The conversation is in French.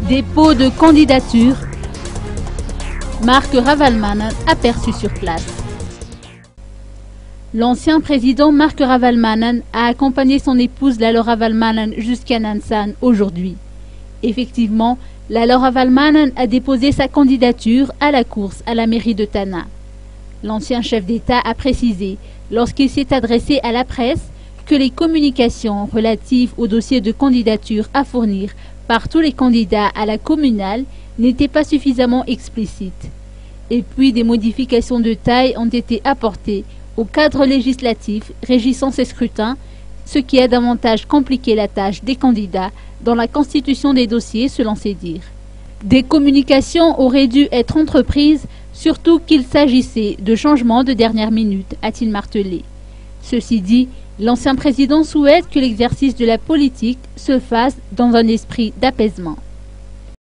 Dépôt de candidature. Marc Ravalomanana aperçu sur place. L'ancien président Marc Ravalomanana a accompagné son épouse Lalo Ravalomanana jusqu'à Nansan aujourd'hui. Effectivement, Lalo Ravalomanana a déposé sa candidature à la course à la mairie de Tana. L'ancien chef d'État a précisé, lorsqu'il s'est adressé à la presse, que les communications relatives au dossier de candidature à fournir par tous les candidats à la communale n'étaient pas suffisamment explicites. Et puis des modifications de taille ont été apportées au cadre législatif régissant ces scrutins, ce qui a davantage compliqué la tâche des candidats dans la constitution des dossiers selon ses dires. Des communications auraient dû être entreprises, surtout qu'il s'agissait de changements de dernière minute, a-t-il martelé. Ceci dit, l'ancien président souhaite que l'exercice de la politique se fasse dans un esprit d'apaisement.